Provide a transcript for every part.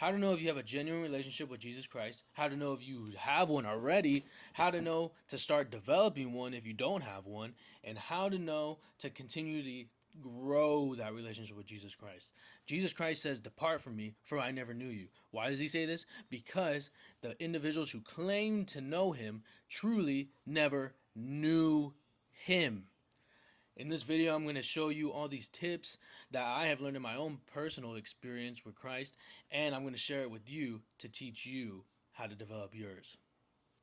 How to know if you have a genuine relationship with Jesus Christ, how to know if you have one already, how to know to start developing one if you don't have one, and how to know to continually grow that relationship with Jesus Christ. Jesus Christ says, "Depart from me, for I never knew you." Why does he say this? Because the individuals who claim to know him truly never knew him. In this video, I'm going to show you all these tips that I have learned in my own personal experience with Christ, and I'm going to share it with you to teach you how to develop yours.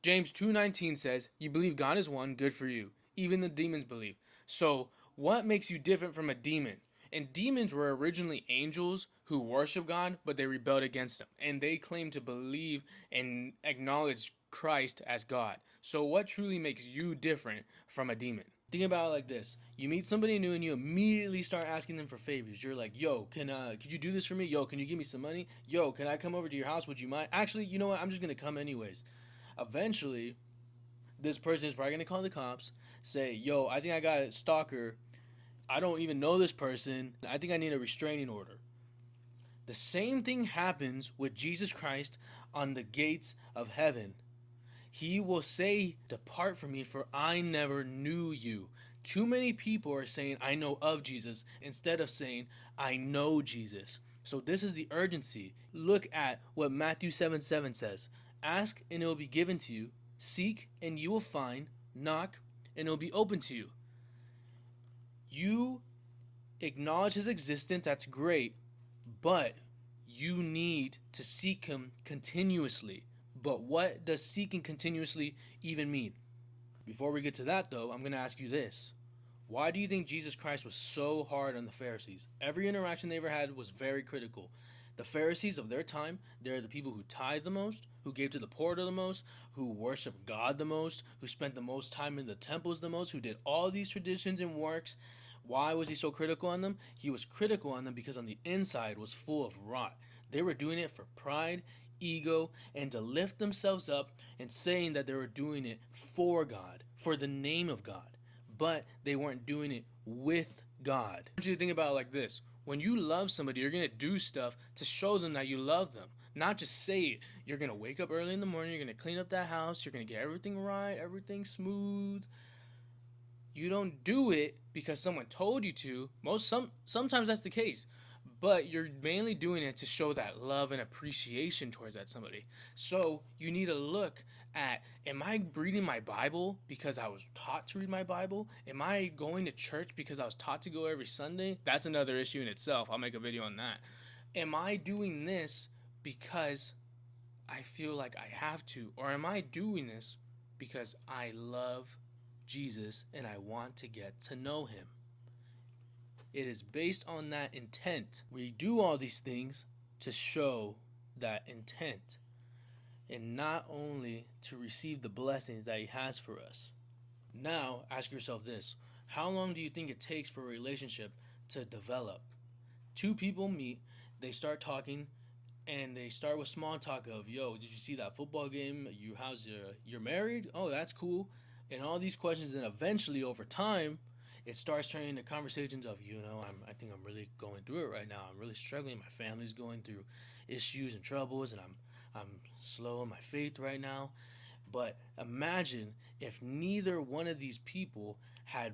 James 2:19 says, "You believe God is one, good for you. Even the demons believe." So, what makes you different from a demon? And demons were originally angels who worship God, but they rebelled against him, and they claim to believe and acknowledge Christ as God. So, what truly makes you different from a demon? Think about it like this: you meet somebody new and you immediately start asking them for favors. You're like, "Yo, could you do this for me? Yo, can you give me some money? Yo, can I come over to your house? Would you mind? Actually, you know what? I'm just gonna come anyways." Eventually, this person is probably gonna call the cops, say, "Yo, I think I got a stalker. I don't even know this person. I think I need a restraining order." The same thing happens with Jesus Christ on the gates of heaven. He will say, "Depart from me, for I never knew you." Too many people are saying, "I know of Jesus," instead of saying, "I know Jesus." So this is the urgency. Look at what Matthew 7:7 says: "Ask and it will be given to you. Seek and you will find. Knock and it will be open to you." You acknowledge his existence, that's great, but you need to seek him continuously. But what does seeking continuously even mean? Before we get to that, though, I'm going to ask you this. Why do you think Jesus Christ was so hard on the Pharisees? Every interaction they ever had was very critical. The Pharisees of their time, they're the people who tithe the most, who gave to the poor the most, who worshiped God the most, who spent the most time in the temples the most, who did all these traditions and works. Why was he so critical on them? He was critical on them because on the inside was full of rot. They were doing it for pride, ego, and to lift themselves up and saying that they were doing it for God, for the name of God. But they weren't doing it with God. I want you to think about it like this. When you love somebody, you're going to do stuff to show them that you love them. Not just say it. You're going to wake up early in the morning, you're going to clean up that house, you're going to get everything right, everything smooth. You don't do it because someone told you to. Sometimes that's the case, but you're mainly doing it to show that love and appreciation towards that somebody. So you need to look at: am I reading my Bible because I was taught to read my Bible? Am I going to church because I was taught to go every Sunday? That's another issue in itself. I'll make a video on that. Am I doing this because I feel like I have to, or am I doing this because I love Jesus and I want to get to know him? It is based on that intent. We do all these things to show that intent, and not only to receive the blessings that he has for us. Now, ask yourself this: how long do you think it takes for a relationship to develop? Two people meet, they start talking, and they start with small talk of, "Yo, did you see that football game? You're married? Oh, that's cool." And all these questions, and eventually over time it starts turning into conversations of, I think I'm really going through it right now. I'm really struggling. My family's going through issues and troubles, and I'm slow in my faith right now. But imagine if neither one of these people had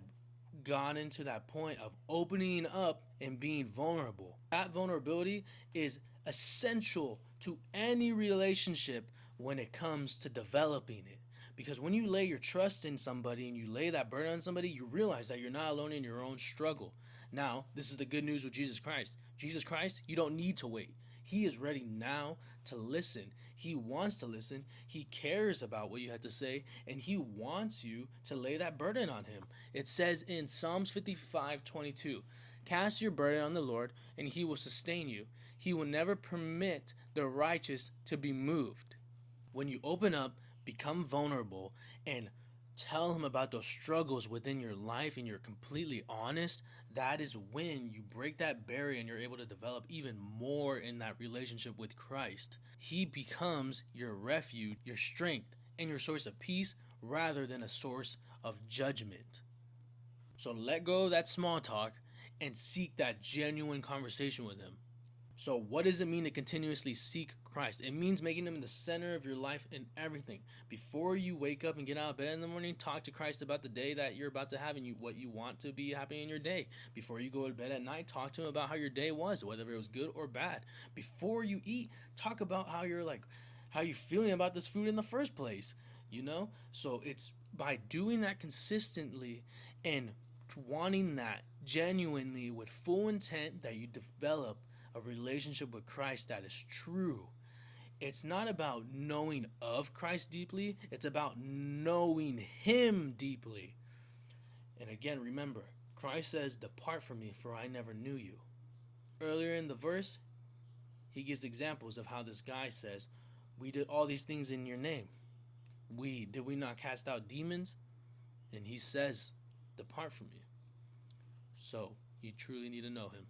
gotten to that point of opening up and being vulnerable. That vulnerability is essential to any relationship when it comes to developing it. Because when you lay your trust in somebody and you lay that burden on somebody, you realize that you're not alone in your own struggle. Now, this is the good news with Jesus Christ. Jesus Christ, you don't need to wait. He is ready now to listen. He wants to listen. He cares about what you have to say, and he wants you to lay that burden on him. It says in Psalms 55:22, "Cast your burden on the Lord, and he will sustain you. He will never permit the righteous to be moved." When you open up, become vulnerable, and tell him about those struggles within your life, and you're completely honest, that is when you break that barrier and you're able to develop even more in that relationship with Christ. He becomes your refuge, your strength, and your source of peace rather than a source of judgment. So let go of that small talk and seek that genuine conversation with him. So, what does it mean to continuously seek Christ? It means making Him the center of your life in everything. Before you wake up and get out of bed in the morning, talk to Christ about the day that you're about to have and what you want to be happening in your day. Before you go to bed at night, talk to Him about how your day was, whether it was good or bad. Before you eat, talk about how you're feeling about this food in the first place. So it's by doing that consistently and wanting that genuinely with full intent that you develop a relationship with Christ that is true. It's not about knowing of Christ deeply, it's about knowing Him deeply. And again, remember, Christ says, "Depart from me, for I never knew you." Earlier in the verse, he gives examples of how this guy says, "We did all these things in your name. Did we not cast out demons?" And he says, "Depart from me." So you truly need to know Him.